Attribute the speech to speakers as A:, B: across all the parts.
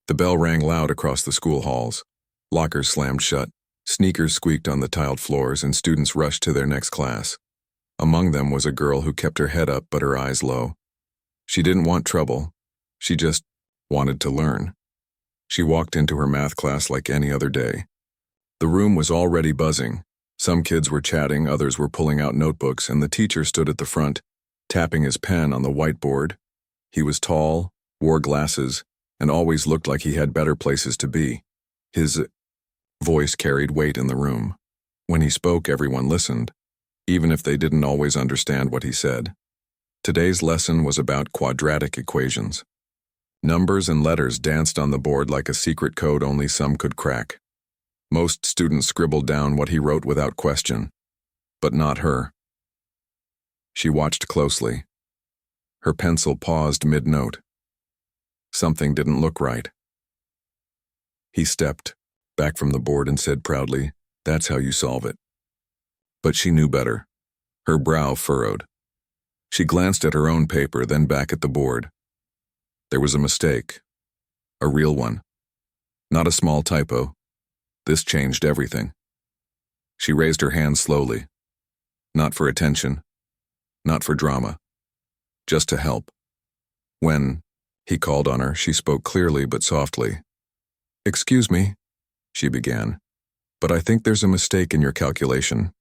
A: The bell rang loud across the school halls. Lockers slammed shut, sneakers squeaked on the tiled floors, and students rushed to their next class. Among them was a girl who kept her head up but her eyes low. She didn't want trouble. She just wanted to learn. She walked into her math class like any other day. The room was already buzzing. Some kids were chatting, others were pulling out notebooks, and the teacher stood at the front, tapping his pen on the whiteboard. He was tall, wore glasses, and always looked like he had better places to be. His voice carried weight in the room. When he spoke, everyone listened, even if they didn't always understand what he said. Today's lesson was about quadratic equations. Numbers and letters danced on the board like a secret code only some could crack. Most students scribbled down what he wrote without question, but not her. She watched closely. Her pencil paused mid-note. Something didn't look right. He stepped back from the board and said proudly, "That's how you solve it." But she knew better. Her brow furrowed. She glanced at her own paper, then back at the board. There was a mistake. A real one. Not a small typo. This changed everything. She raised her hand slowly. Not for attention. Not for drama. Just to help. When he called on her, she spoke clearly but softly. "Excuse me," she began, "but I think there's a mistake in your calculation."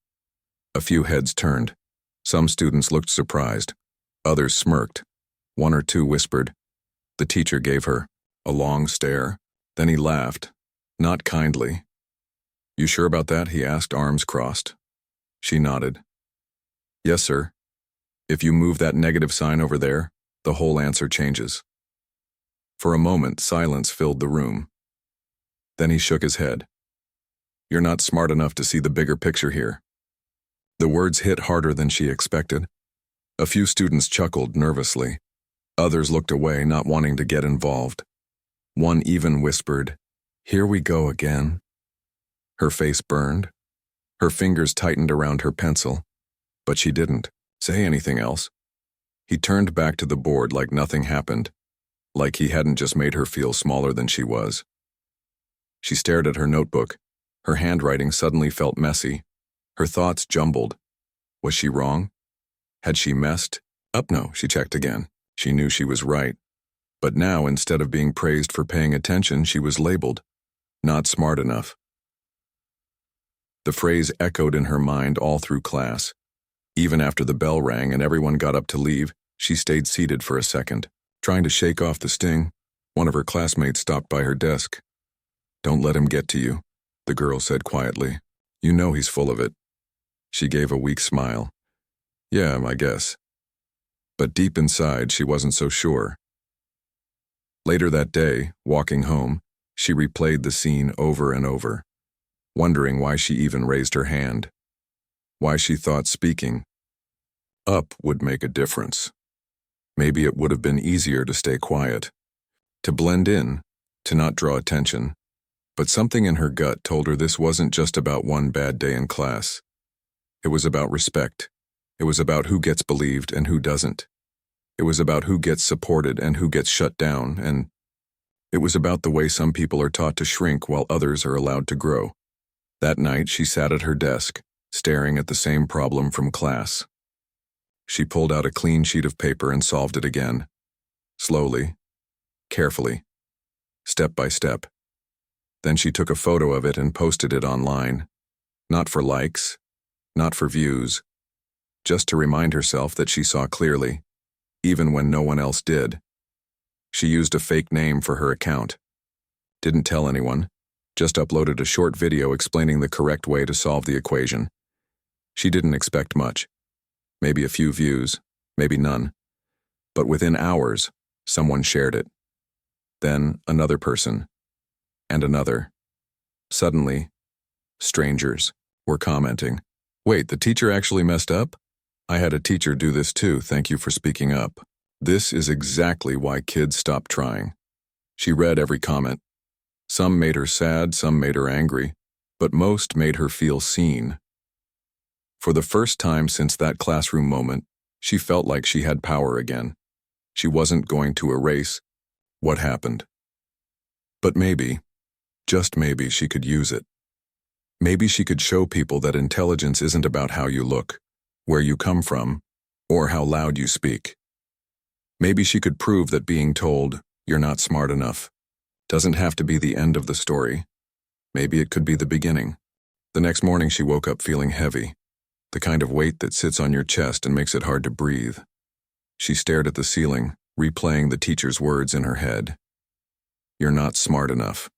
A: A few heads turned. Some students looked surprised. Others smirked. One or two whispered. The teacher gave her a long stare. Then he laughed, not kindly. "You sure about that?" he asked, arms crossed. She nodded. "Yes, sir. If you move that negative sign over there, the whole answer changes." For a moment, silence filled the room. Then he shook his head. "You're not smart enough to see the bigger picture here." The words hit harder than she expected. A few students chuckled nervously. Others looked away, not wanting to get involved. One even whispered, "Here we go again." Her face burned. Her fingers tightened around her pencil, but she didn't say anything else. He turned back to the board like nothing happened, like he hadn't just made her feel smaller than she was. She stared at her notebook. Her handwriting suddenly felt messy. Her thoughts jumbled. Was she wrong? Had she messed up? No, she checked again. She knew she was right. But now, instead of being praised for paying attention, she was labeled not smart enough. The phrase echoed in her mind all through class. Even after the bell rang and everyone got up to leave, she stayed seated for a second, trying to shake off the sting. One of her classmates stopped by her desk. "Don't let him get to you," the girl said quietly. "You know he's full of it." She gave a weak smile. "Yeah, I guess." But deep inside, she wasn't so sure. Later that day, walking home, she replayed the scene over and over, wondering why she even raised her hand, why she thought speaking up would make a difference. Maybe it would have been easier to stay quiet, to blend in, to not draw attention. But something in her gut told her this wasn't just about one bad day in class. It was about respect. It was about who gets believed and who doesn't. It was about who gets supported and who gets shut down, and it was about the way some people are taught to shrink while others are allowed to grow. That night, she sat at her desk, staring at the same problem from class. She pulled out a clean sheet of paper and solved it again. Slowly, carefully, step by step. Then she took a photo of it and posted it online. Not for likes, not for views, just to remind herself that she saw clearly, even when no one else did. She used a fake name for her account. Didn't tell anyone, just uploaded a short video explaining the correct way to solve the equation. She didn't expect much. Maybe a few views, maybe none. But within hours, someone shared it. Then another person. And another. Suddenly, strangers were commenting. "Wait, the teacher actually messed up? I had a teacher do this too, thank you for speaking up." This is exactly why kids stop trying. She read every comment. Some made her sad, some made her angry, but most made her feel seen. For the first time since that classroom moment, she felt like she had power again. She wasn't going to erase what happened, But maybe, just maybe, she could use it. Maybe she could show people that intelligence isn't about how you look, where you come from, or how loud you speak. Maybe she could prove that being told, "You're not smart enough," doesn't have to be the end of the story. Maybe it could be the beginning. The next morning she woke up feeling heavy, the kind of weight that sits on your chest and makes it hard to breathe. She stared at the ceiling, replaying the teacher's words in her head. "You're not smart enough."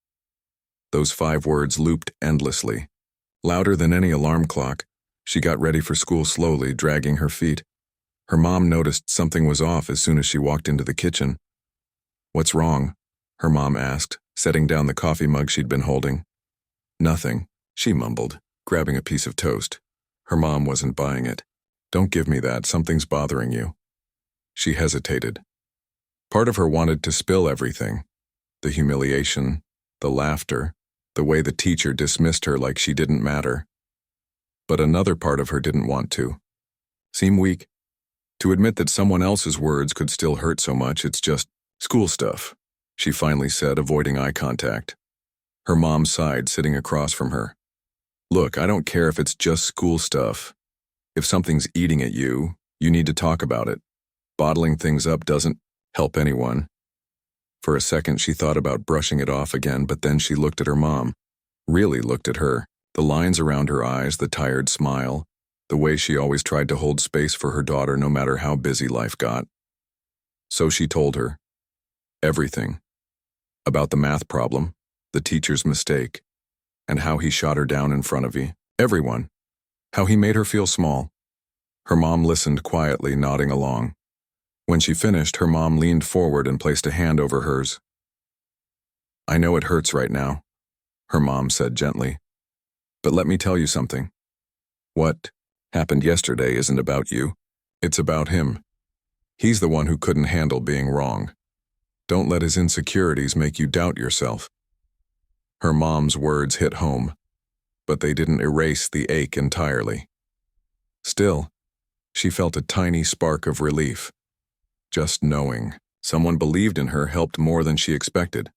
A: Those 5 words looped endlessly. Louder than any alarm clock, she got ready for school slowly, dragging her feet. Her mom noticed something was off as soon as she walked into the kitchen. "What's wrong?" her mom asked, setting down the coffee mug she'd been holding. "Nothing," she mumbled, grabbing a piece of toast. Her mom wasn't buying it. "Don't give me that, something's bothering you." She hesitated. Part of her wanted to spill everything. The humiliation, the laughter, the way the teacher dismissed her like she didn't matter. But another part of her didn't want to. Seem weak? To admit that someone else's words could still hurt so much, it's just school stuff, she finally said, avoiding eye contact. Her mom sighed, sitting across from her. "Look, I don't care if it's just school stuff. If something's eating at you, you need to talk about it. Bottling things up doesn't help anyone." For a second she thought about brushing it off again, but then she looked at her mom. Really looked at her. The lines around her eyes, the tired smile, the way she always tried to hold space for her daughter no matter how busy life got. So she told her everything. About the math problem, the teacher's mistake, and how he shot her down in front of everyone. How he made her feel small. Her mom listened quietly, nodding along. When she finished, her mom leaned forward and placed a hand over hers. "I know it hurts right now," her mom said gently. "But let me tell you something. What happened yesterday isn't about you. It's about him. He's the one who couldn't handle being wrong. Don't let his insecurities make you doubt yourself." Her mom's words hit home, but they didn't erase the ache entirely. Still, she felt a tiny spark of relief. Just knowing someone believed in her helped more than she expected.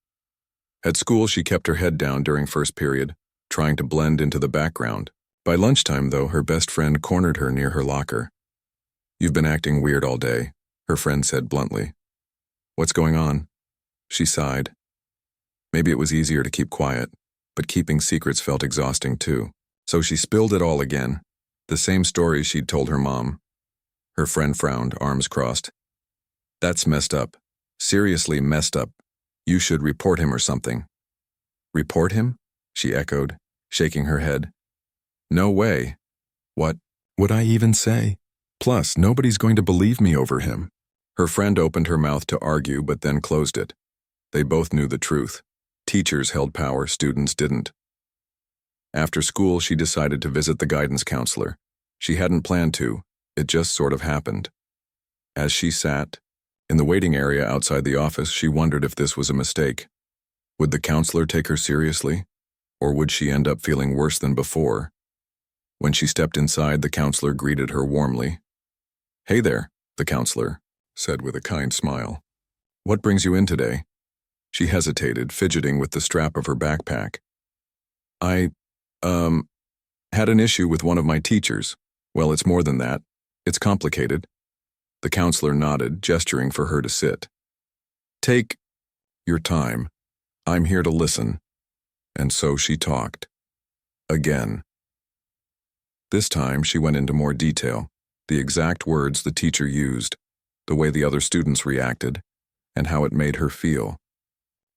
A: At school, she kept her head down during first period, trying to blend into the background. By lunchtime, though, her best friend cornered her near her locker. "You've been acting weird all day," her friend said bluntly. "What's going on?" She sighed. Maybe it was easier to keep quiet, but keeping secrets felt exhausting too. So she spilled it all again, the same story she'd told her mom. Her friend frowned, arms crossed. "That's messed up. Seriously messed up. You should report him or something." "Report him?" she echoed, shaking her head. "No way. What would I even say? Plus, nobody's going to believe me over him." Her friend opened her mouth to argue, but then closed it. They both knew the truth. Teachers held power, students didn't. After school, she decided to visit the guidance counselor. She hadn't planned to. It just sort of happened. As she sat in the waiting area outside the office, she wondered if this was a mistake. Would the counselor take her seriously? Or would she end up feeling worse than before? When she stepped inside, the counselor greeted her warmly. "Hey there," the counselor said with a kind smile. "What brings you in today?" She hesitated, fidgeting with the strap of her backpack. I had an issue with one of my teachers. Well, it's more than that. It's complicated." The counselor nodded, gesturing for her to sit. "Take your time. I'm here to listen." And so she talked. Again. This time she went into more detail, the exact words the teacher used, the way the other students reacted, and how it made her feel.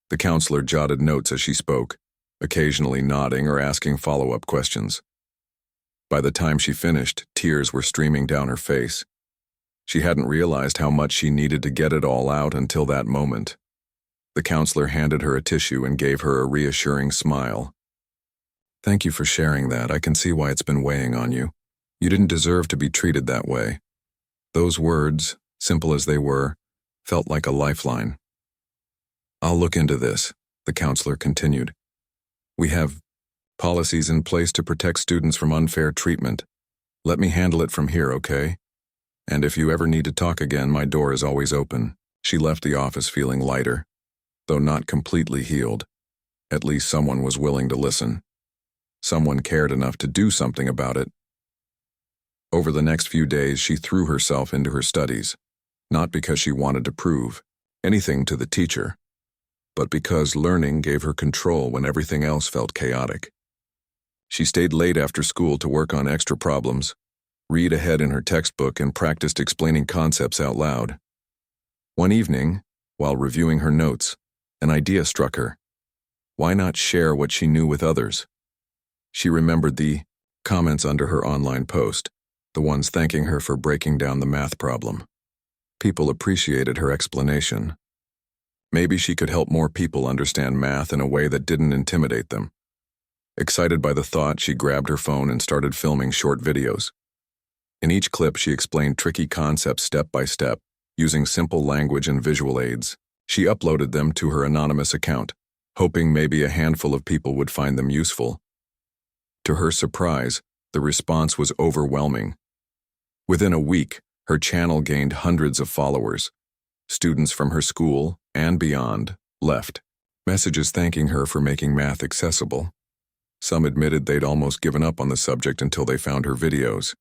A: The counselor jotted notes as she spoke, occasionally nodding or asking follow-up questions. By the time she finished, tears were streaming down her face. She hadn't realized how much she needed to get it all out until that moment. The counselor handed her a tissue and gave her a reassuring smile. "Thank you for sharing that. I can see why it's been weighing on you. You didn't deserve to be treated that way." Those words, simple as they were, felt like a lifeline. "I'll look into this," the counselor continued. "We have policies in place to protect students from unfair treatment. Let me handle it from here, okay? And if you ever need to talk again, my door is always open." She left the office feeling lighter, though not completely healed. At least someone was willing to listen. Someone cared enough to do something about it. Over the next few days, she threw herself into her studies, not because she wanted to prove anything to the teacher, but because learning gave her control when everything else felt chaotic. She stayed late after school to work on extra problems, read ahead in her textbook, and practiced explaining concepts out loud. One evening, while reviewing her notes, an idea struck her. Why not share what she knew with others? She remembered the comments under her online post, the ones thanking her for breaking down the math problem. People appreciated her explanation. Maybe she could help more people understand math in a way that didn't intimidate them. Excited by the thought, she grabbed her phone and started filming short videos. In each clip, she explained tricky concepts step by step, using simple language and visual aids. She uploaded them to her anonymous account, hoping maybe a handful of people would find them useful. To her surprise, the response was overwhelming. Within a week, her channel gained hundreds of followers. Students from her school and beyond left messages thanking her for making math accessible. Some admitted they'd almost given up on the subject until they found her videos.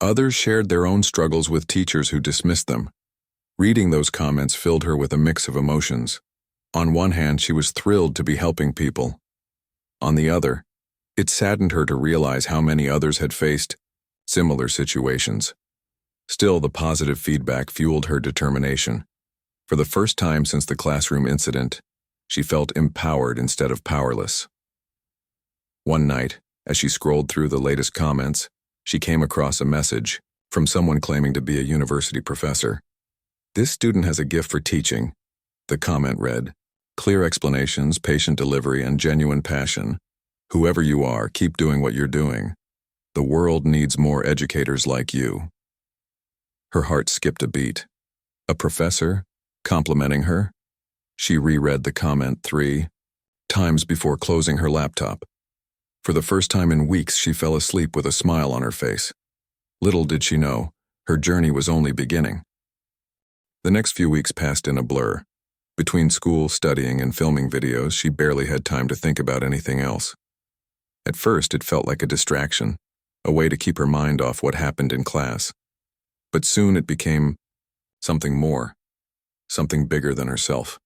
A: Others shared their own struggles with teachers who dismissed them. Reading those comments filled her with a mix of emotions. On one hand, she was thrilled to be helping people. On the other, it saddened her to realize how many others had faced similar situations. Still, the positive feedback fueled her determination. For the first time since the classroom incident, she felt empowered instead of powerless. One night, as she scrolled through the latest comments, she came across a message from someone claiming to be a university professor. "This student has a gift for teaching." The comment read, "Clear explanations, patient delivery, and genuine passion. Whoever you are, keep doing what you're doing. The world needs more educators like you." Her heart skipped a beat. A professor complimenting her? She reread the comment 3 times before closing her laptop. For the first time in weeks, she fell asleep with a smile on her face. Little did she know, her journey was only beginning. The next few weeks passed in a blur. Between school, studying, and filming videos, she barely had time to think about anything else. At first, it felt like a distraction, a way to keep her mind off what happened in class. But soon it became something more, something bigger than herself.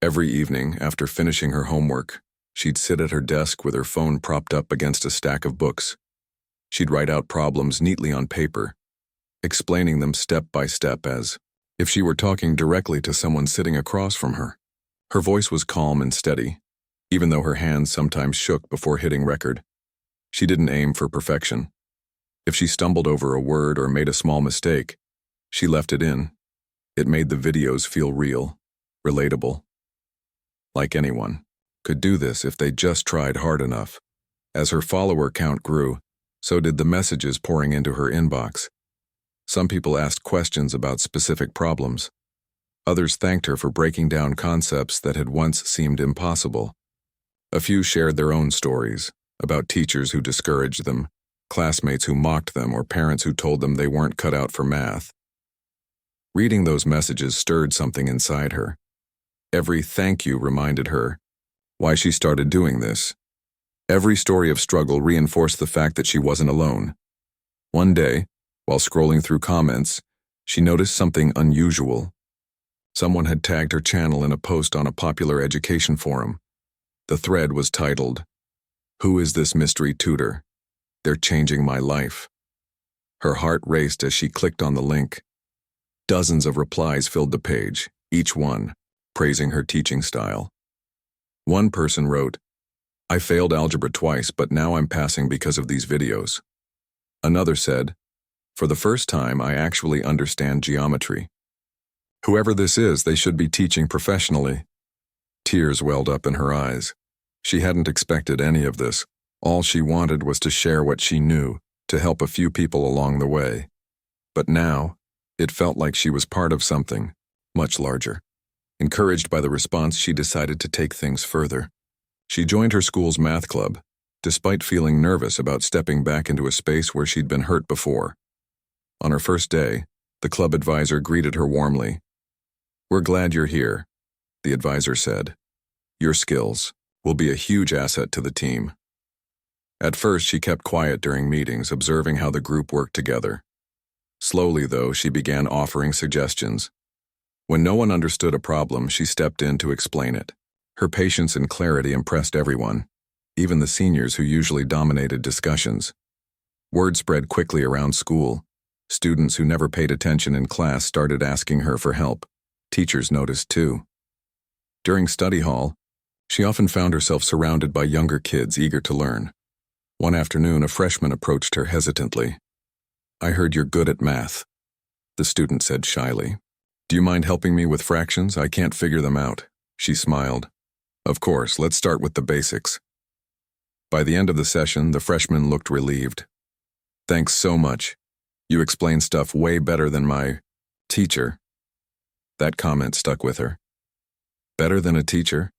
A: Every evening, after finishing her homework, she'd sit at her desk with her phone propped up against a stack of books. She'd write out problems neatly on paper, explaining them step by step as if she were talking directly to someone sitting across from her. Her voice was calm and steady, even though her hands sometimes shook before hitting record. She didn't aim for perfection. If she stumbled over a word or made a small mistake, she left it in. It made the videos feel real, relatable. Like anyone could do this if they just tried hard enough. As her follower count grew, so did the messages pouring into her inbox. Some people asked questions about specific problems. Others thanked her for breaking down concepts that had once seemed impossible. A few shared their own stories about teachers who discouraged them, classmates who mocked them, or parents who told them they weren't cut out for math. Reading those messages stirred something inside her. Every thank you reminded her why she started doing this. Every story of struggle reinforced the fact that she wasn't alone. One day, while scrolling through comments, she noticed something unusual. Someone had tagged her channel in a post on a popular education forum. The thread was titled, "Who is this mystery tutor? They're changing my life." Her heart raced as she clicked on the link. Dozens of replies filled the page, each one praising her teaching style. One person wrote, "I failed algebra twice, but now I'm passing because of these videos." Another said, "For the first time, I actually understand geometry." Whoever this is, they should be teaching professionally. Tears welled up in her eyes. She hadn't expected any of this. All she wanted was to share what she knew, to help a few people along the way. But now, it felt like she was part of something much larger. Encouraged by the response, she decided to take things further. She joined her school's math club, despite feeling nervous about stepping back into a space where she'd been hurt before. On her first day, the club advisor greeted her warmly. "We're glad you're here," the advisor said. "Your skills, will be a huge asset to the team. At first, she kept quiet during meetings, observing how the group worked together. Slowly, though, she began offering suggestions. When no one understood a problem, she stepped in to explain it. Her patience and clarity impressed everyone, even the seniors who usually dominated discussions. Word spread quickly around school. Students who never paid attention in class started asking her for help. Teachers noticed too. During study hall, she often found herself surrounded by younger kids eager to learn. One afternoon, a freshman approached her hesitantly. "I heard you're good at math," the student said shyly. "Do you mind helping me with fractions? I can't figure them out." She smiled. "Of course, let's start with the basics." By the end of the session, the freshman looked relieved. "Thanks so much. You explain stuff way better than my teacher." That comment stuck with her. Better than a teacher?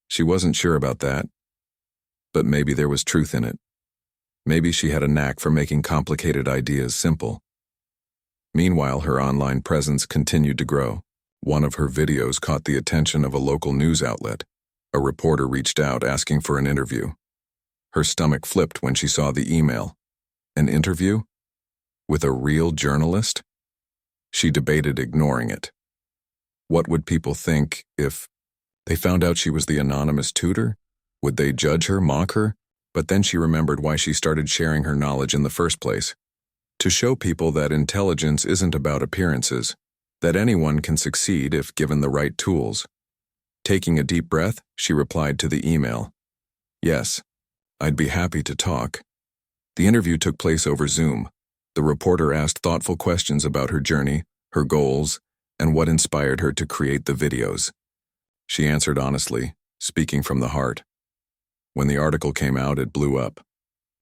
A: She wasn't sure about that, but maybe there was truth in it. Maybe she had a knack for making complicated ideas simple. Meanwhile, her online presence continued to grow. One of her videos caught the attention of a local news outlet. A reporter reached out asking for an interview. Her stomach flipped when she saw the email. An interview? With a real journalist? She debated ignoring it. What would people think if they found out she was the anonymous tutor? Would they judge her, mock her? But then she remembered why she started sharing her knowledge in the first place. To show people that intelligence isn't about appearances, that anyone can succeed if given the right tools. Taking a deep breath, she replied to the email. "Yes, I'd be happy to talk." The interview took place over Zoom. The reporter asked thoughtful questions about her journey, her goals, and what inspired her to create the videos. She answered honestly, speaking from the heart. When the article came out, it blew up.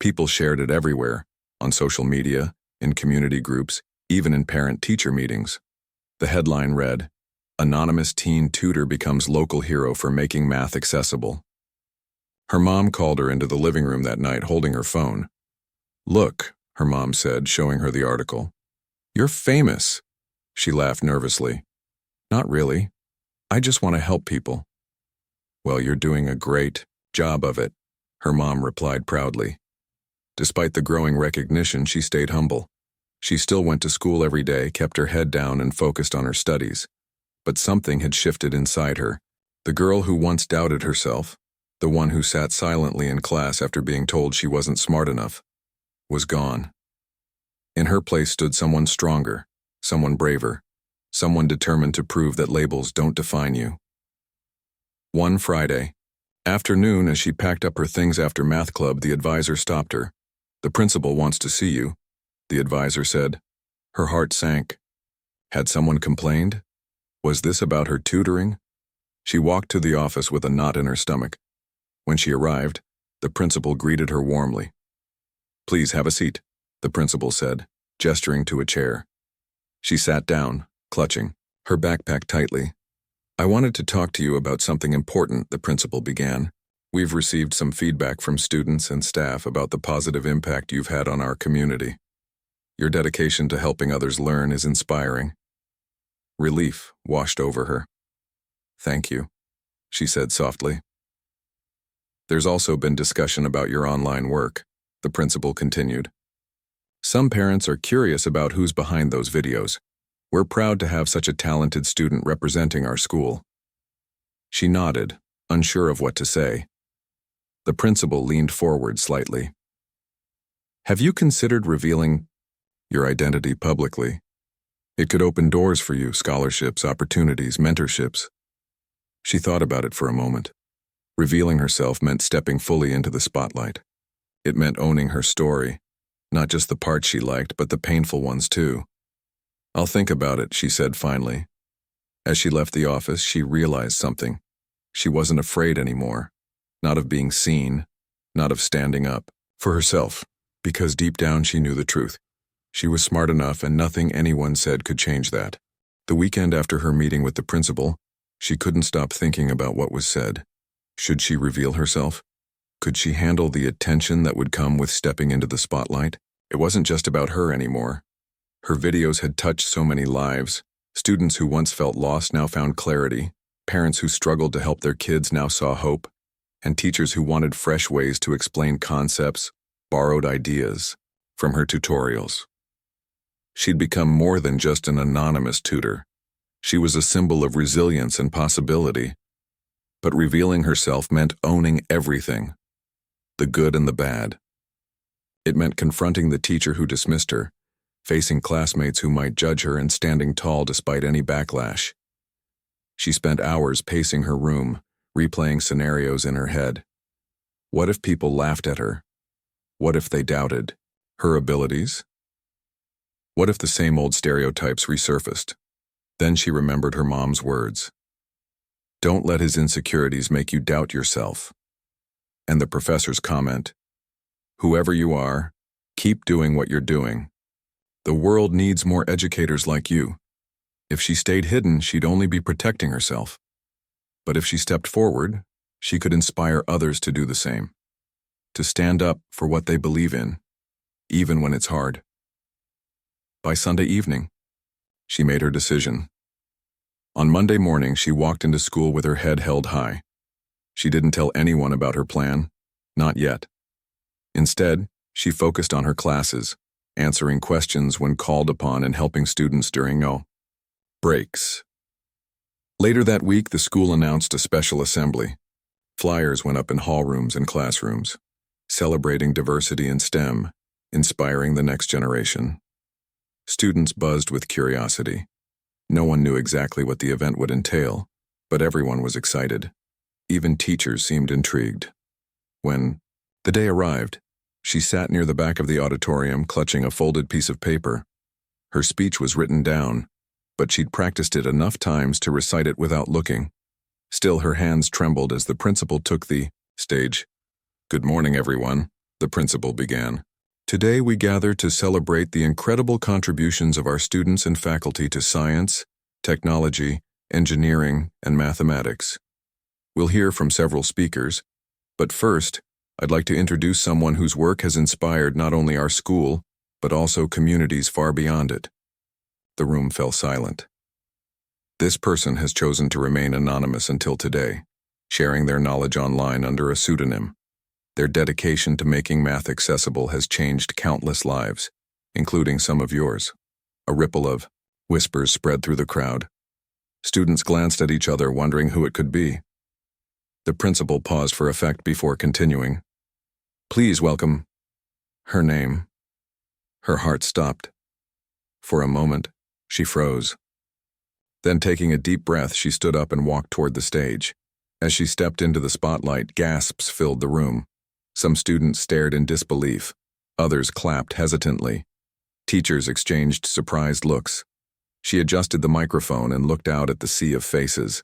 A: People shared it everywhere, on social media, in community groups, even in parent-teacher meetings. The headline read, "Anonymous teen tutor becomes local hero for making math accessible." Her mom called her into the living room that night holding her phone. "Look," her mom said, showing her the article. "You're famous." She laughed nervously. "Not really. I just want to help people." "Well, you're doing a great job of it," her mom replied proudly. Despite the growing recognition, she stayed humble. She still went to school every day, kept her head down, and focused on her studies. But something had shifted inside her. The girl who once doubted herself, the one who sat silently in class after being told she wasn't smart enough, was gone. In her place stood someone stronger, someone braver, someone determined to prove that labels don't define you. One Friday afternoon, as she packed up her things after math club, the advisor stopped her. "The principal wants to see you," the advisor said. Her heart sank. Had someone complained? Was this about her tutoring? She walked to the office with a knot in her stomach. When she arrived, the principal greeted her warmly. "Please have a seat," the principal said, gesturing to a chair. She sat down, clutching her backpack tightly. "I wanted to talk to you about something important," the principal began. "We've received some feedback from students and staff about the positive impact you've had on our community. Your dedication to helping others learn is inspiring." Relief washed over her. "Thank you," she said softly. "There's also been discussion about your online work," the principal continued. "Some parents are curious about who's behind those videos. We're proud to have such a talented student representing our school." She nodded, unsure of what to say. The principal leaned forward slightly. "Have you considered revealing your identity publicly? It could open doors for you, scholarships, opportunities, mentorships." She thought about it for a moment. Revealing herself meant stepping fully into the spotlight. It meant owning her story, not just the parts she liked, but the painful ones too. "I'll think about it," she said finally. As she left the office, she realized something. She wasn't afraid anymore. Not of being seen, not of standing up for herself, because deep down she knew the truth. She was smart enough, and nothing anyone said could change that. The weekend after her meeting with the principal, she couldn't stop thinking about what was said. Should she reveal herself? Could she handle the attention that would come with stepping into the spotlight? It wasn't just about her anymore. Her videos had touched so many lives. Students who once felt lost now found clarity. Parents who struggled to help their kids now saw hope. and teachers who wanted fresh ways to explain concepts, borrowed ideas from her tutorials. She'd become more than just an anonymous tutor. She was a symbol of resilience and possibility. But revealing herself meant owning everything, the good and the bad. It meant confronting the teacher who dismissed her, facing classmates who might judge her, and standing tall despite any backlash. She spent hours pacing her room, replaying scenarios in her head. What if people laughed at her? What if they doubted her abilities? What if the same old stereotypes resurfaced? Then she remembered her mom's words. Don't let his insecurities make you doubt yourself. And the professor's comment, whoever you are, keep doing what you're doing. The world needs more educators like you. If she stayed hidden, she'd only be protecting herself. But if she stepped forward, she could inspire others to do the same. To stand up for what they believe in, even when it's hard. By Sunday evening, she made her decision. On Monday morning, she walked into school with her head held high. She didn't tell anyone about her plan, not yet. Instead, she focused on her classes, answering questions when called upon and helping students during breaks. Later that week, the school announced a special assembly. Flyers went up in hall rooms and classrooms, celebrating diversity in STEM, inspiring the next generation. Students buzzed with curiosity. No one knew exactly what the event would entail, but everyone was excited. Even teachers seemed intrigued. When the day arrived, she sat near the back of the auditorium, clutching a folded piece of paper. Her speech was written down, but she'd practiced it enough times to recite it without looking. Still, her hands trembled as the principal took the stage. Good morning, everyone, the principal began. Today we gather to celebrate the incredible contributions of our students and faculty to science, technology, engineering, and mathematics. We'll hear from several speakers, but first, I'd like to introduce someone whose work has inspired not only our school, but also communities far beyond it. The room fell silent. This person has chosen to remain anonymous until today, sharing their knowledge online under a pseudonym. Their dedication to making math accessible has changed countless lives, including some of yours. A ripple of whispers spread through the crowd. Students glanced at each other, wondering who it could be. The principal paused for effect before continuing. Please welcome her name. Her heart stopped. For a moment, she froze. Then, taking a deep breath, she stood up and walked toward the stage. As she stepped into the spotlight, gasps filled the room. Some students stared in disbelief. Others clapped hesitantly. Teachers exchanged surprised looks. She adjusted the microphone and looked out at the sea of faces.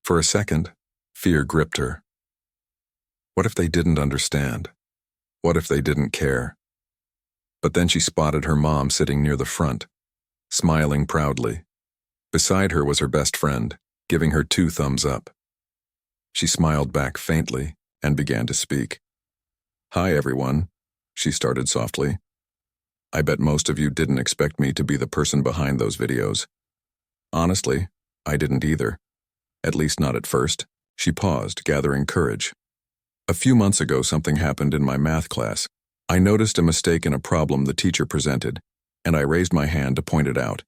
A: For a second, fear gripped her. What if they didn't understand? What if they didn't care? But then she spotted her mom sitting near the front, smiling proudly. Beside her was her best friend, giving her 2 thumbs up. She smiled back faintly and began to speak. Hi, everyone, she started softly. I bet most of you didn't expect me to be the person behind those videos. Honestly, I didn't either. At least not at first. She paused, gathering courage. A few months ago, something happened in my math class. I noticed a mistake in a problem the teacher presented, and I raised my hand to point it out.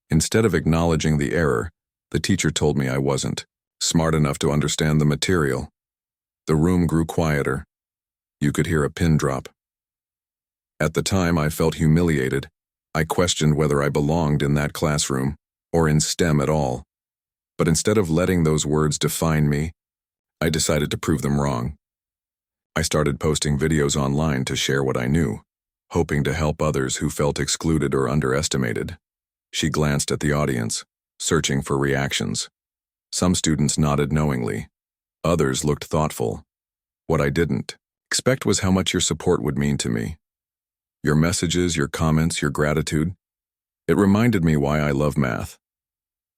A: Instead of acknowledging the error, the teacher told me I wasn't smart enough to understand the material. The room grew quieter. You could hear a pin drop. At the time, I felt humiliated. I questioned whether I belonged in that classroom, or in STEM at all. But instead of letting those words define me, I decided to prove them wrong. I started posting videos online to share what I knew, hoping to help others who felt excluded or underestimated. She glanced at the audience, searching for reactions. Some students nodded knowingly. Others looked thoughtful. What I didn't expect was how much your support would mean to me. Your messages, your comments, your gratitude. It reminded me why I love math.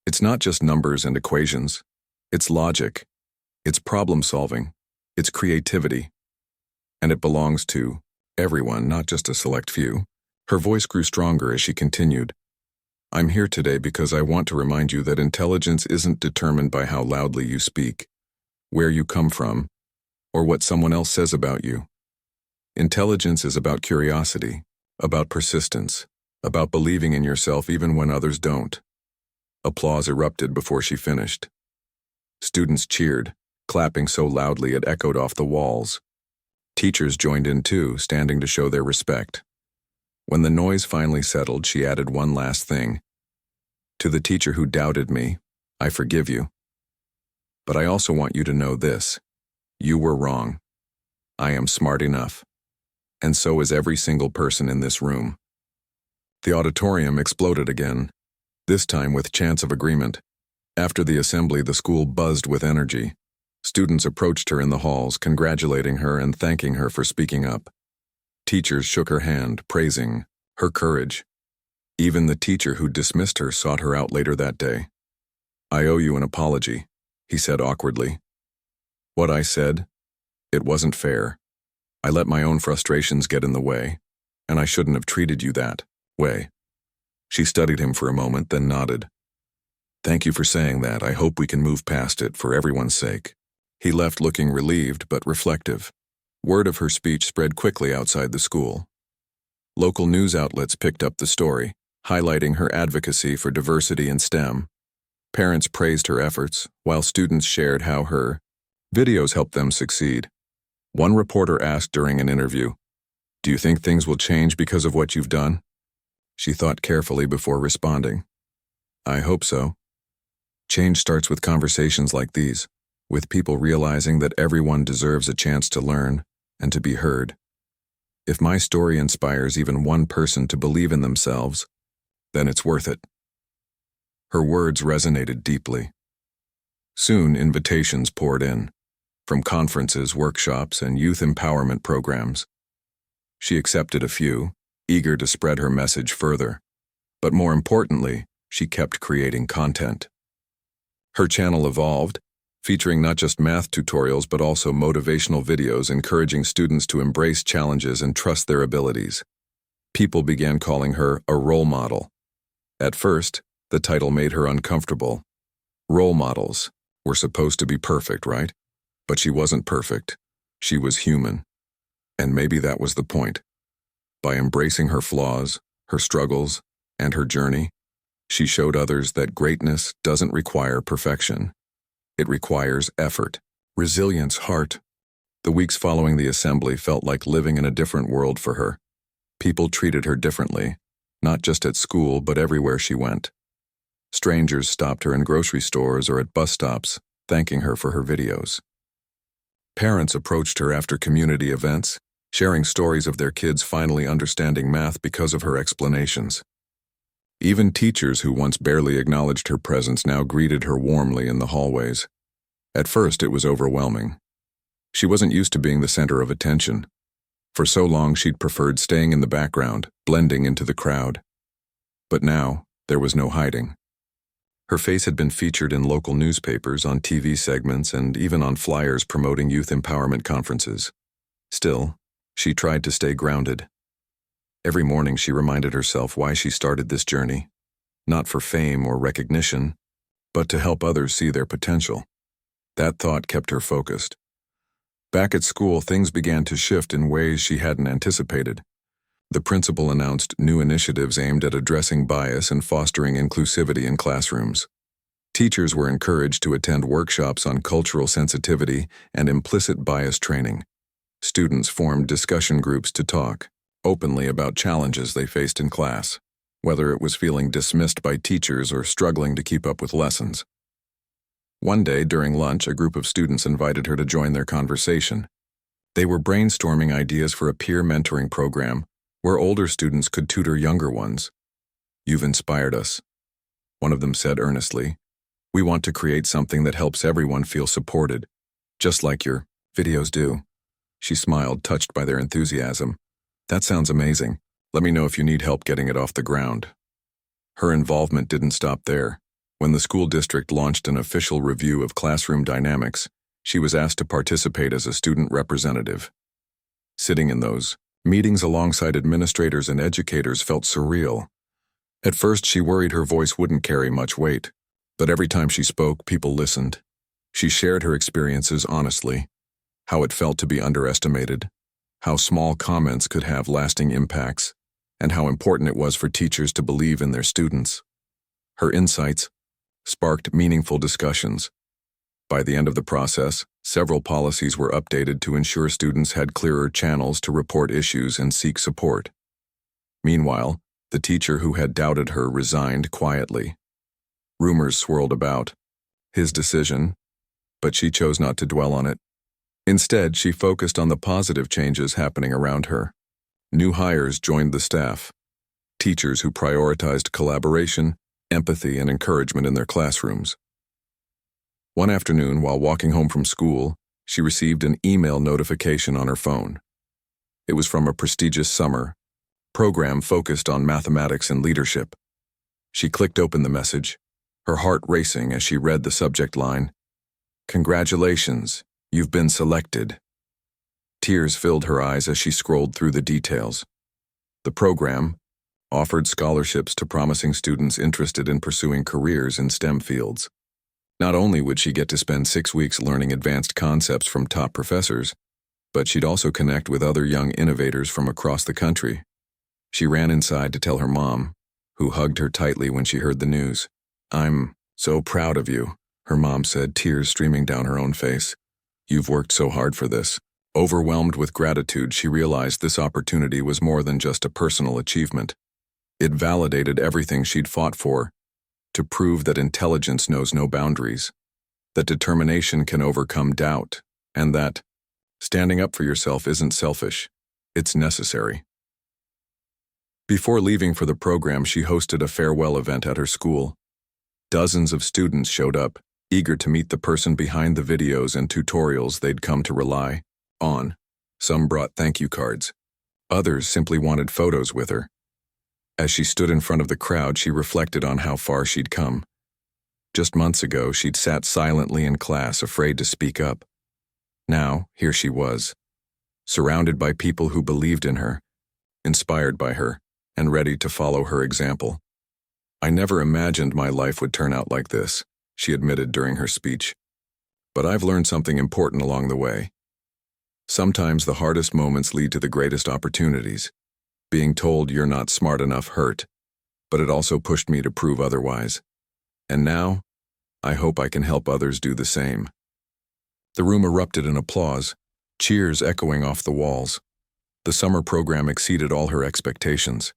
A: It's not just numbers and equations. It's logic. It's problem solving. It's creativity. And it belongs to everyone, not just a select few. Her voice grew stronger as she continued. I'm here today because I want to remind you that intelligence isn't determined by how loudly you speak, where you come from, or what someone else says about you. Intelligence is about curiosity, about persistence, about believing in yourself even when others don't. Applause erupted before she finished. Students cheered, clapping so loudly it echoed off the walls. Teachers joined in too, standing to show their respect. When the noise finally settled, she added one last thing. To the teacher who doubted me, I forgive you. But I also want you to know this. You were wrong. I am smart enough. And so is every single person in this room. The auditorium exploded again, this time with chants of agreement. After the assembly, the school buzzed with energy. Students approached her in the halls, congratulating her and thanking her for speaking up. Teachers shook her hand, praising her courage. Even the teacher who dismissed her sought her out later that day. I owe you an apology, he said awkwardly. What I said? It wasn't fair. I let my own frustrations get in the way, and I shouldn't have treated you that way. She studied him for a moment, then nodded. Thank you for saying that. I hope we can move past it for everyone's sake. He left looking relieved but reflective. Word of her speech spread quickly outside the school. Local news outlets picked up the story, highlighting her advocacy for diversity in STEM. Parents praised her efforts, while students shared how her videos helped them succeed. One reporter asked during an interview, "Do you think things will change because of what you've done?" She thought carefully before responding. I hope so. Change starts with conversations like these, with people realizing that everyone deserves a chance to learn and to be heard. If my story inspires even one person to believe in themselves, then it's worth it. Her words resonated deeply. Soon, invitations poured in, from conferences, workshops, and youth empowerment programs. She accepted a few, eager to spread her message further. But more importantly, she kept creating content. Her channel evolved, featuring not just math tutorials but also motivational videos encouraging students to embrace challenges and trust their abilities. People began calling her a role model. At first, the title made her uncomfortable. Role models were supposed to be perfect, right? But she wasn't perfect. She was human. And maybe that was the point. By embracing her flaws, her struggles, and her journey, she showed others that greatness doesn't require perfection. It requires effort, resilience, heart. The weeks following the assembly felt like living in a different world for her. People treated her differently, not just at school but everywhere she went. Strangers stopped her in grocery stores or at bus stops, thanking her for her videos. Parents approached her after community events, sharing stories of their kids finally understanding math because of her explanations. Even teachers who once barely acknowledged her presence now greeted her warmly in the hallways. At first, it was overwhelming. She wasn't used to being the center of attention. For so long, she'd preferred staying in the background, blending into the crowd. But now, there was no hiding. Her face had been featured in local newspapers, on TV segments, and even on flyers promoting youth empowerment conferences. Still, she tried to stay grounded. Every morning she reminded herself why she started this journey, not for fame or recognition, but to help others see their potential. That thought kept her focused. Back at school, things began to shift in ways she hadn't anticipated. The principal announced new initiatives aimed at addressing bias and fostering inclusivity in classrooms. Teachers were encouraged to attend workshops on cultural sensitivity and implicit bias training. Students formed discussion groups to talk openly about challenges they faced in class, whether it was feeling dismissed by teachers or struggling to keep up with lessons. One day during lunch, a group of students invited her to join their conversation. They were brainstorming ideas for a peer mentoring program where older students could tutor younger ones. "You've inspired us," one of them said earnestly. "We want to create something that helps everyone feel supported, just like your videos do." She smiled, touched by their enthusiasm. "That sounds amazing. Let me know if you need help getting it off the ground." Her involvement didn't stop there. When the school district launched an official review of classroom dynamics, she was asked to participate as a student representative. Sitting in those meetings alongside administrators and educators felt surreal. At first, she worried her voice wouldn't carry much weight, but every time she spoke, people listened. She shared her experiences honestly, how it felt to be underestimated, how small comments could have lasting impacts, and how important it was for teachers to believe in their students. Her insights sparked meaningful discussions. By the end of the process, several policies were updated to ensure students had clearer channels to report issues and seek support. Meanwhile, the teacher who had doubted her resigned quietly. Rumors swirled about his decision, but she chose not to dwell on it. Instead, she focused on the positive changes happening around her. New hires joined the staff, teachers who prioritized collaboration, empathy, and encouragement in their classrooms. One afternoon, while walking home from school, she received an email notification on her phone. It was from a prestigious summer program focused on mathematics and leadership. She clicked open the message, her heart racing as she read the subject line, "Congratulations, you've been selected." Tears filled her eyes as she scrolled through the details. The program offered scholarships to promising students interested in pursuing careers in STEM fields. Not only would she get to spend 6 weeks learning advanced concepts from top professors, but she'd also connect with other young innovators from across the country. She ran inside to tell her mom, who hugged her tightly when she heard the news. "I'm so proud of you," her mom said, tears streaming down her own face. "You've worked so hard for this." Overwhelmed with gratitude, she realized this opportunity was more than just a personal achievement. It validated everything she'd fought for, to prove that intelligence knows no boundaries, that determination can overcome doubt, and that standing up for yourself isn't selfish, it's necessary. Before leaving for the program, she hosted a farewell event at her school. Dozens of students showed up, eager to meet the person behind the videos and tutorials they'd come to rely on. Some brought thank you cards. Others simply wanted photos with her. As she stood in front of the crowd, she reflected on how far she'd come. Just months ago, she'd sat silently in class, afraid to speak up. Now, here she was, surrounded by people who believed in her, inspired by her, and ready to follow her example. "I never imagined my life would turn out like this," she admitted during her speech. "But I've learned something important along the way. Sometimes the hardest moments lead to the greatest opportunities. Being told you're not smart enough hurt, but it also pushed me to prove otherwise. And now, I hope I can help others do the same." The room erupted in applause, cheers echoing off the walls. The summer program exceeded all her expectations.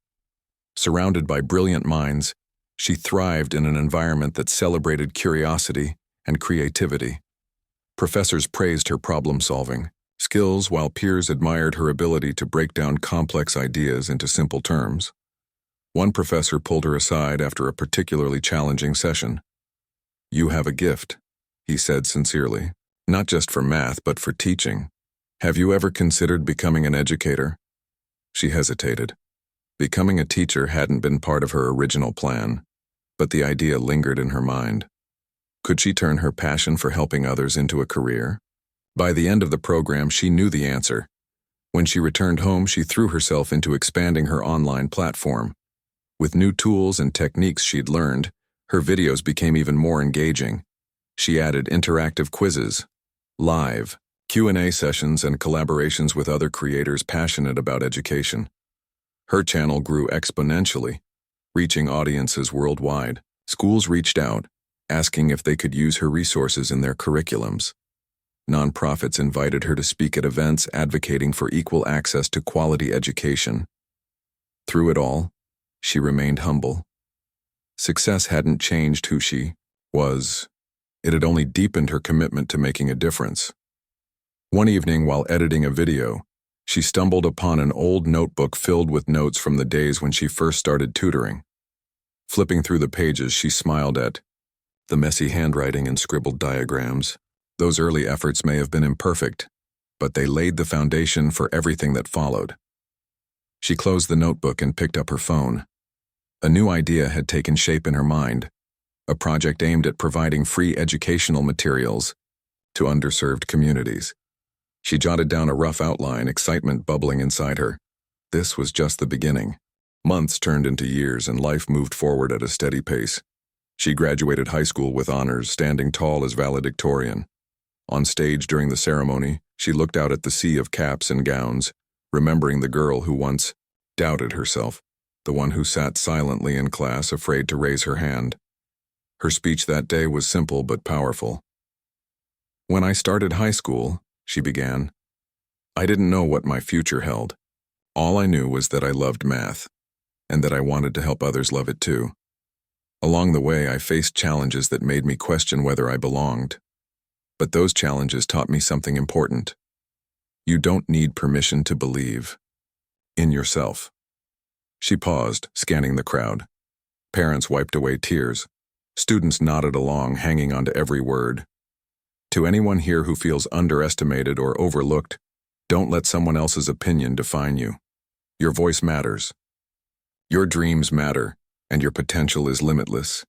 A: Surrounded by brilliant minds, she thrived in an environment that celebrated curiosity and creativity. Professors praised her problem-solving skills, while peers admired her ability to break down complex ideas into simple terms. One professor pulled her aside after a particularly challenging session. "You have a gift," he said sincerely, "not just for math, but for teaching. Have you ever considered becoming an educator?" She hesitated. Becoming a teacher hadn't been part of her original plan, but the idea lingered in her mind. Could she turn her passion for helping others into a career? By the end of the program, she knew the answer. When she returned home, she threw herself into expanding her online platform. With new tools and techniques she'd learned, her videos became even more engaging. She added interactive quizzes, live Q&A sessions, and collaborations with other creators passionate about education. Her channel grew exponentially, reaching audiences worldwide. Schools reached out, asking if they could use her resources in their curriculums. Nonprofits invited her to speak at events advocating for equal access to quality education. Through it all, she remained humble. Success hadn't changed who she was. It had only deepened her commitment to making a difference. One evening, while editing a video, she stumbled upon an old notebook filled with notes from the days when she first started tutoring. Flipping through the pages, she smiled at the messy handwriting and scribbled diagrams. Those early efforts may have been imperfect, but they laid the foundation for everything that followed. She closed the notebook and picked up her phone. A new idea had taken shape in her mind, a project aimed at providing free educational materials to underserved communities. She jotted down a rough outline, excitement bubbling inside her. This was just the beginning. Months turned into years, and life moved forward at a steady pace. She graduated high school with honors, standing tall as valedictorian. On stage during the ceremony, She looked out at the sea of caps and gowns, remembering the girl who once doubted herself, the one who sat silently in class, afraid to raise her hand. Her speech that day was simple but powerful. "When I started high school," she began, "I didn't know what my future held. All I knew was that I loved math, and that I wanted to help others love it too. Along the way, I faced challenges that made me question whether I belonged. But those challenges taught me something important. You don't need permission to believe in yourself." She paused, scanning the crowd. Parents wiped away tears. Students nodded along, hanging on to every word. To anyone here who feels underestimated or overlooked, don't let someone else's opinion define you. Your voice matters. Your dreams matter, and your potential is limitless.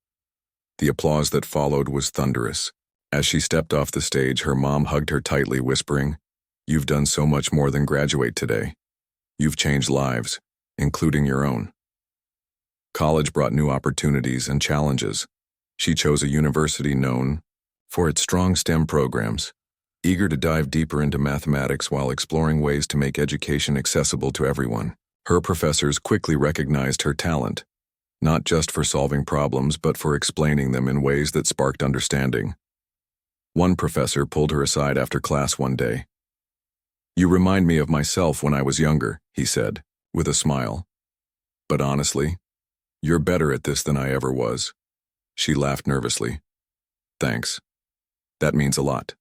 A: The applause that followed was thunderous. As she stepped off the stage, her mom hugged her tightly, whispering, "You've done so much more than graduate today. You've changed lives, including your own." College brought new opportunities and challenges. She chose a university known for its strong STEM programs, eager to dive deeper into mathematics while exploring ways to make education accessible to everyone. Her professors quickly recognized her talent, not just for solving problems but for explaining them in ways that sparked understanding. One professor pulled her aside after class one day. "You remind me of myself when I was younger," he said, with a smile. "But honestly, you're better at this than I ever was." She laughed nervously. "Thanks. That means a lot."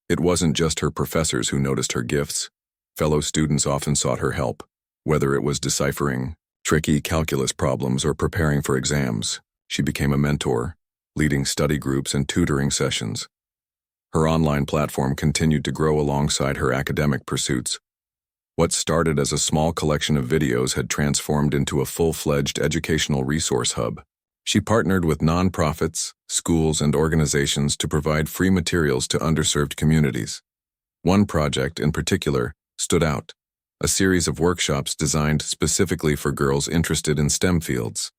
A: It wasn't just her professors who noticed her gifts. Fellow students often sought her help, whether it was deciphering tricky calculus problems or preparing for exams. She became a mentor, leading study groups and tutoring sessions. Her online platform continued to grow alongside her academic pursuits. What started as a small collection of videos had transformed into a full-fledged educational resource hub. She partnered with nonprofits, schools, and organizations to provide free materials to underserved communities. One project, in particular, stood out: a series of workshops designed specifically for girls interested in STEM fields.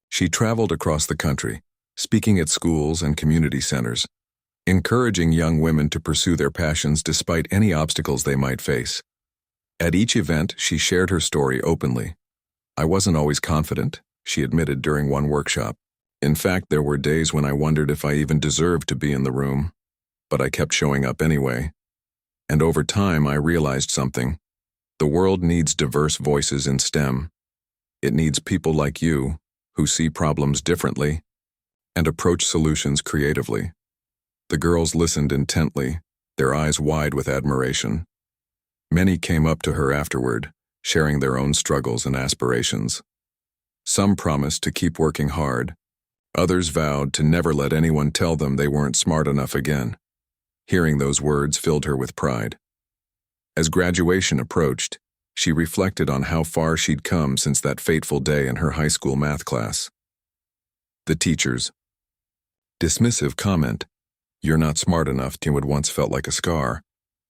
A: She traveled across the country, speaking at schools and community centers, encouraging young women to pursue their passions despite any obstacles they might face. At each event, she shared her story openly. "I wasn't always confident," she admitted during one workshop. "In fact, there were days when I wondered if I even deserved to be in the room. But I kept showing up anyway. And over time, I realized something. The world needs diverse voices in STEM. It needs people like you, who see problems differently and approach solutions creatively." The girls listened intently, their eyes wide with admiration. Many came up to her afterward, sharing their own struggles and aspirations. Some promised to keep working hard. Others vowed to never let anyone tell them they weren't smart enough again. Hearing those words filled her with pride. As graduation approached, she reflected on how far she'd come since that fateful day in her high school math class. The teacher's dismissive comment, "You're not smart enough," had once felt like a scar.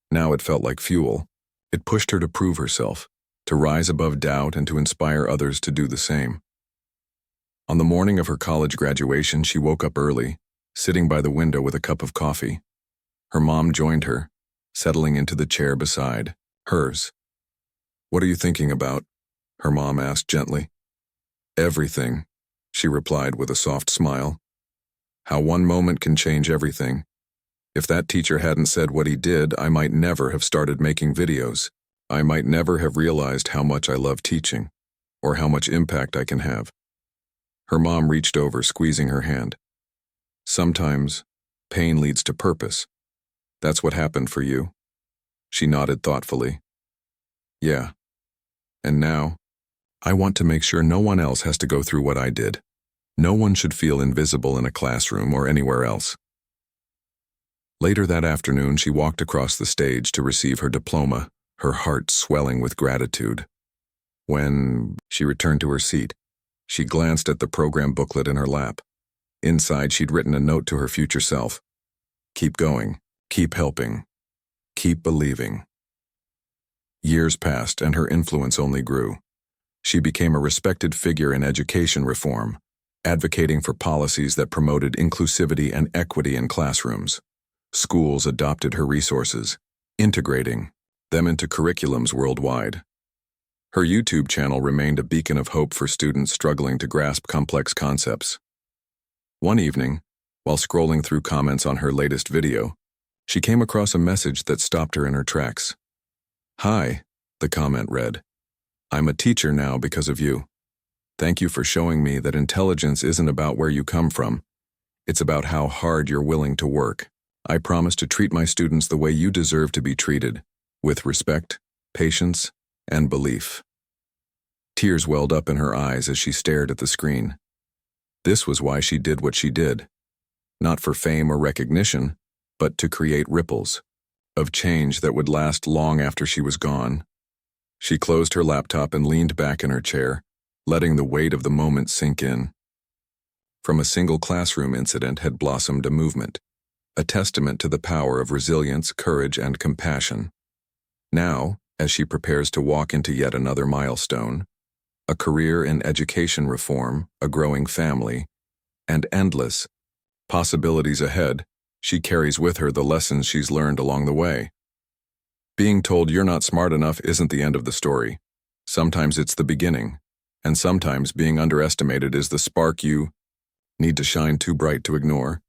A: Now it felt like fuel. It pushed her to prove herself, to rise above doubt and to inspire others to do the same. On the morning of her college graduation, she woke up early, sitting by the window with a cup of coffee. Her mom joined her, settling into the chair beside hers. "What are you thinking about?" her mom asked gently. "Everything," she replied with a soft smile. "How one moment can change everything. If that teacher hadn't said what he did, I might never have started making videos. I might never have realized how much I love teaching, or how much impact I can have." Her mom reached over, squeezing her hand. "Sometimes, pain leads to purpose. That's what happened for you." She nodded thoughtfully. "Yeah. And now, I want to make sure no one else has to go through what I did. No one should feel invisible in a classroom or anywhere else." Later that afternoon, she walked across the stage to receive her diploma, her heart swelling with gratitude. When she returned to her seat, she glanced at the program booklet in her lap. Inside, she'd written a note to her future self. "Keep going, keep helping, keep believing." Years passed, and her influence only grew. She became a respected figure in education reform, advocating for policies that promoted inclusivity and equity in classrooms. Schools adopted her resources, integrating them into curriculums worldwide. Her YouTube channel remained a beacon of hope for students struggling to grasp complex concepts. One evening, while scrolling through comments on her latest video, she came across a message that stopped her in her tracks. "Hi," the comment read. "I'm a teacher now because of you. Thank you for showing me that intelligence isn't about where you come from. It's about how hard you're willing to work. I promise to treat my students the way you deserve to be treated, with respect, patience, and belief." Tears welled up in her eyes as she stared at the screen. This was why she did what she did. Not for fame or recognition, but to create ripples of change that would last long after she was gone. She closed her laptop and leaned back in her chair, letting the weight of the moment sink in. From a single classroom incident had blossomed a movement, a testament to the power of resilience, courage, and compassion. Now, as she prepares to walk into yet another milestone, a career in education reform, a growing family, and endless possibilities ahead, she carries with her the lessons she's learned along the way. Being told you're not smart enough isn't the end of the story. Sometimes it's the beginning, and sometimes being underestimated is the spark you need to shine too bright to ignore.